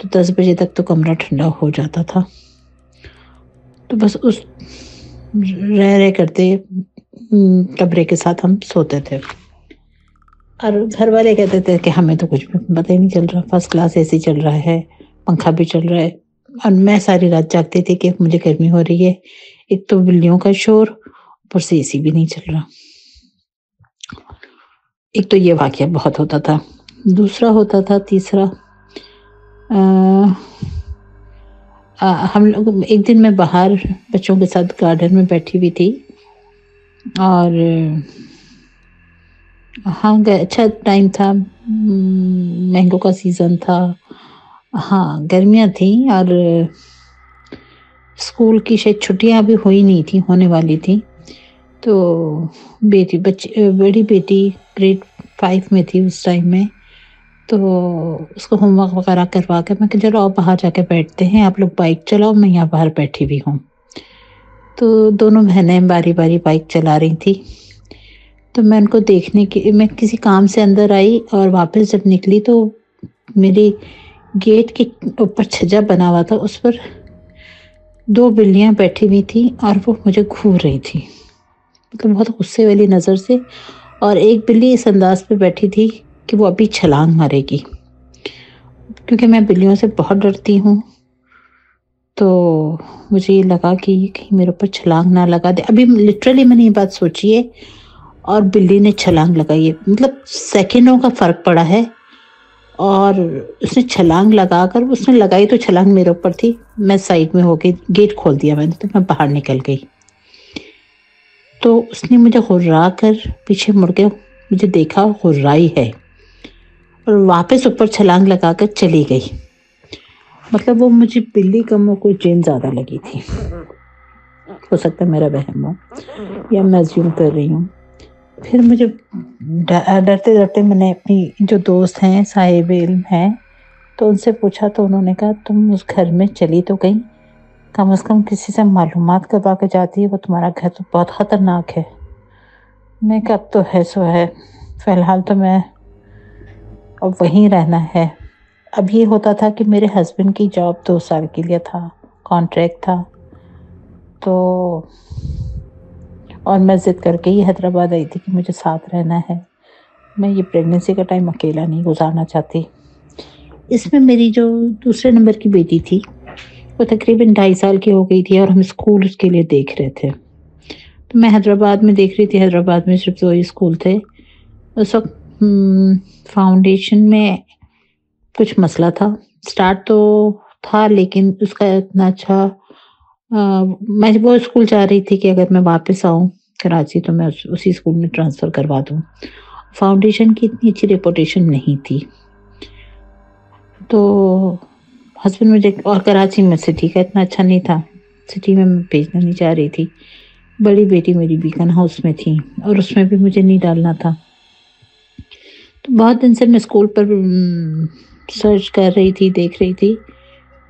تو 10 بجے تک تو کمرہ ٹھنڈا ہو جاتا تھا. تو بس اس رہ کرتے کمرے کے ساتھ ہم سوتے تھے. اور گھر والے کہتے تھے کہ ہمیں تو کچھ بھی پتہ ہی نہیں چل رہا، فرسٹ کلاس ایسی چل رہا ہے، پنکھا بھی چل رہا ہے. اور میں ساری رات جاگتی تھی کہ مجھے گرمی ہو رہی ہے، ایک تو بلیوں کا شور، اوپر سے AC بھی نہیں چل رہا. ایک تو یہ واقعہ بہت ہوتا تھا. دوسرا ہوتا تھا، تیسرا، ہم لوگ ایک دن میں باہر بچوں کے ساتھ گارڈن میں بیٹھی ہوئی تھی، اور ہاں اچھا ٹائم تھا، مینگو کا سیزن تھا، ہاں گرمیاں تھیں، اور اسکول کی شاید چھٹیاں ابھی ہوئی نہیں تھی، ہونے والی تھی. تو بڑی بیٹی گریڈ 5 میں تھی اس ٹائم میں. تو اس کو ہوم ورک وغیرہ کروا کے میں کہ چلو آپ باہر جا کے بیٹھتے ہیں، آپ لوگ بائک چلاؤ، میں یہاں باہر بیٹھی ہوئی ہوں. تو دونوں بہنیں باری باری بائک چلا رہی تھی. تو میں ان کو دیکھنے کی، میں کسی کام سے اندر آئی اور واپس جب نکلی تو میری گیٹ کے اوپر چھجا بنا ہوا تھا، اس پر 2 بلیاں بیٹھی ہوئی تھی اور وہ مجھے گھور رہی تھی، مطلب بہت غصے والی نظر سے. اور ایک بلی اس انداز پہ بیٹھی تھی کہ وہ ابھی چھلانگ مارے گی، کیونکہ میں بلیوں سے بہت ڈرتی ہوں. تو مجھے یہ لگا کہ کہیں میرے اوپر چھلانگ نہ لگا دے. ابھی لٹرلی میں نے یہ بات سوچی ہے، اور بلی نے چھلانگ لگائی ہے، مطلب سیکنڈوں کا فرق پڑا ہے. اور اس نے چھلانگ لگا کر، اس نے لگائی تو چھلانگ میرے اوپر تھی، میں سائڈ میں ہو کے گیٹ کھول دیا میں نے، تو میں باہر نکل گئی. تو اس نے مجھے غرا کر پیچھے مڑ کے مجھے دیکھا، غرائی ہے، اور واپس اوپر چھلانگ لگا کر چلی گئی. مطلب وہ مجھے بلی کم کوئی چین زیادہ لگی تھی. ہو سکتا ہے میرا وہم ہو یا میں زیوم کر رہی ہوں. پھر مجھے ڈرتے ڈرتے میں نے اپنی جو دوست ہیں، صاحب علم ہیں، تو ان سے پوچھا، تو انہوں نے کہا تم اس گھر میں چلی تو گئی، کم از کم کسی سے معلومات کروا کے جاتی ہے، وہ تمہارا گھر تو بہت خطرناک ہے. میں کہ اب تو ہے سو ہے، فی الحال تو میں اب وہیں رہنا ہے. اب یہ ہوتا تھا کہ میرے ہسبینڈ کی جاب 2 سال کے لیے تھا، کانٹریکٹ تھا. تو اور میں ضد کر کے ہی حیدرآباد آئی تھی کہ مجھے ساتھ رہنا ہے، میں یہ پریگننسی کا ٹائم اکیلا نہیں گزارنا چاہتی. اس میں میری جو دوسرے نمبر کی بیٹی تھی، وہ تقریباً 2.5 سال کی ہو گئی تھی، اور ہم اسکول اس کے لیے دیکھ رہے تھے. تو میں حیدرآباد میں دیکھ رہی تھی، حیدرآباد میں صرف 2 ہی اسکول تھے اس وقت. فاؤنڈیشن میں کچھ مسئلہ تھا، سٹارٹ تو تھا لیکن اس کا اتنا اچھا، میں وہ اسکول چاہ رہی تھی کہ اگر میں واپس آؤں کراچی تو میں اسی اسکول میں ٹرانسفر کروا دوں. فاؤنڈیشن کی اتنی اچھی ریپوٹیشن نہیں تھی. تو ہسبینڈ مجھے، اور کراچی میں سٹی کا اتنا اچھا نہیں تھا، سٹی میں بھیجنا نہیں چاہ رہی تھی. بڑی بیٹی میری بیکن ہاؤس میں تھی، اور اس میں بھی مجھے نہیں ڈالنا تھا. تو بہت دن سے میں اسکول پر سرچ کر رہی تھی، دیکھ رہی تھی.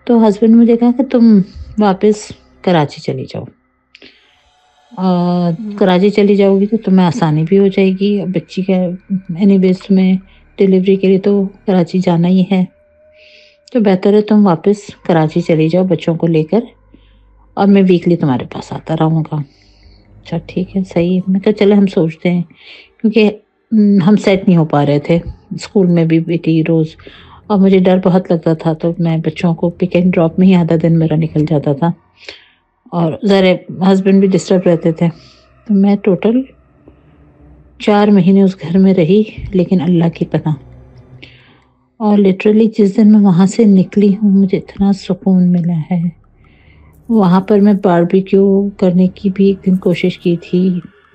تو ہسبینڈ نے مجھے کہا کہ تم واپس کراچی چلی جاؤ، کراچی چلی جاؤ گی تو تمہیں آسانی بھی ہو جائے گی. بچی کا اینی ویز تمہیں ڈلیوری کے لیے تو کراچی جانا ہی ہے، تو بہتر ہے تم واپس کراچی چلی جاؤ بچوں کو لے کر، اور میں ویکلی تمہارے پاس آتا رہوں گا. اچھا ٹھیک ہے، صحیح ہے. میں کہا چلے ہم سوچتے ہیں، کیونکہ ہم سیٹ نہیں ہو پا رہے تھے اسکول میں بھی بیٹی روز، اور مجھے ڈر بہت لگتا تھا. تو میں بچوں کو پک اینڈ ڈراپ میں ہی آدھا دن میرا نکل جاتا تھا، اور ذرا ہسبینڈ بھی ڈسٹرب رہتے تھے. تو میں ٹوٹل 4 مہینے اس گھر میں رہی، لیکن اللہ کی پناہ. اور لٹرلی جس دن میں وہاں سے نکلی ہوں، مجھے اتنا سکون ملا ہے. وہاں پر میں باربیکیو کرنے کی بھی ایک دن کوشش کی تھی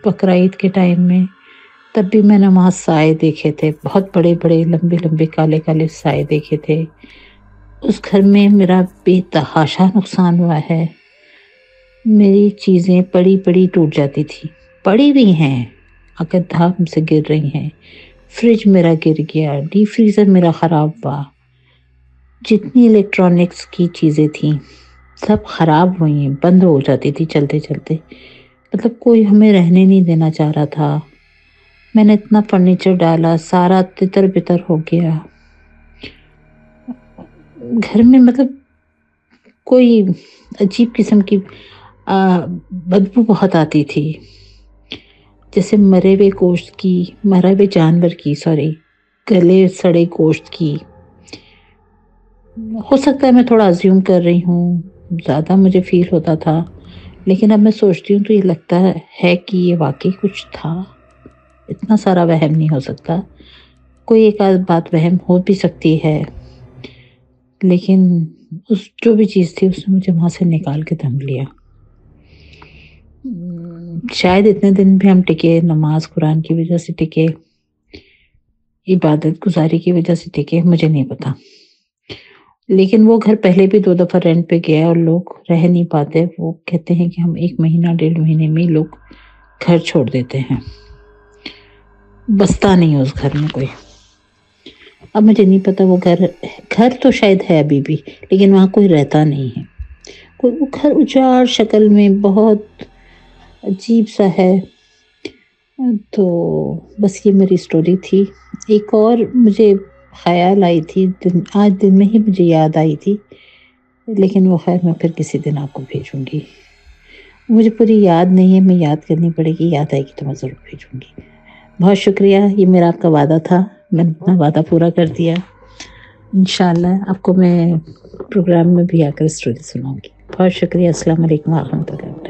بقرعید کے ٹائم میں، تب بھی میں نے وہاں سائے دیکھے تھے، بہت بڑے بڑے لمبے لمبے کالے کالے سائے دیکھے تھے. اس گھر میں میرا بے تحاشا نقصان ہوا ہے. میری چیزیں پڑی پڑی ٹوٹ جاتی تھی، پڑی بھی ہیں، اگر دھام سے گر رہی ہیں. فریج میرا گر گیا، ڈی فریزر میرا خراب ہوا، جتنی الیکٹرانکس کی چیزیں تھیں سب خراب ہوئی ہیں، بند ہو جاتی تھی چلتے چلتے. مطلب کوئی ہمیں رہنے نہیں دینا چاہ رہا تھا. میں نے اتنا فرنیچر ڈالا، سارا تتر بتر ہو گیا. گھر میں مطلب کوئی عجیب قسم کی بدبو بہت آتی تھی، جیسے مرے ہوئے گوشت کی، مرے ہوئے جانور کی، گلے سڑے گوشت کی۔ ہو سکتا ہے میں تھوڑا ازیوم کر رہی ہوں، زیادہ مجھے فیل ہوتا تھا، لیکن اب میں سوچتی ہوں تو یہ لگتا ہے کہ یہ واقعی کچھ تھا۔ اتنا سارا وہم نہیں ہو سکتا، کوئی ایک آدھ بات وہم ہو بھی سکتی ہے، لیکن جو بھی چیز تھی اس نے مجھے وہاں سے نکال کے دم لیا۔ شاید اتنے دن بھی ہم ٹکے، نماز قرآن کی وجہ سے ٹکے، عبادت گزاری کی وجہ سے ٹکے، مجھے نہیں پتا۔ لیکن وہ گھر پہلے بھی 2 دفعہ رینٹ پہ گیا اور لوگ رہ نہیں پاتے، وہ کہتے ہیں کہ ہم 1 مہینہ 1.5 مہینے میں لوگ گھر چھوڑ دیتے ہیں، بستا نہیں اس گھر میں کوئی۔ اب مجھے نہیں پتا وہ گھر تو شاید ہے ابھی بھی، لیکن وہاں کوئی رہتا نہیں ہے، کوئی وہ گھر اجاڑ شکل میں بہت عجیب سا ہے۔ تو بس یہ میری سٹوری تھی۔ ایک اور مجھے خیال آئی تھی، آج دن میں ہی مجھے یاد آئی تھی، لیکن وہ خیر میں پھر کسی دن آپ کو بھیجوں گی۔ مجھے پوری یاد نہیں ہے، میں یاد کرنی پڑے گی، یاد آئے گی تو میں ضرور بھیجوں گی۔ بہت شکریہ، یہ میرا آپ کا وعدہ تھا، میں نے اپنا وعدہ پورا کر دیا۔ انشاءاللہ آپ کو میں پروگرام میں بھی آ کر اسٹوری سناؤں گی۔ بہت شکریہ، السلام علیکم ورحمۃ اللہ۔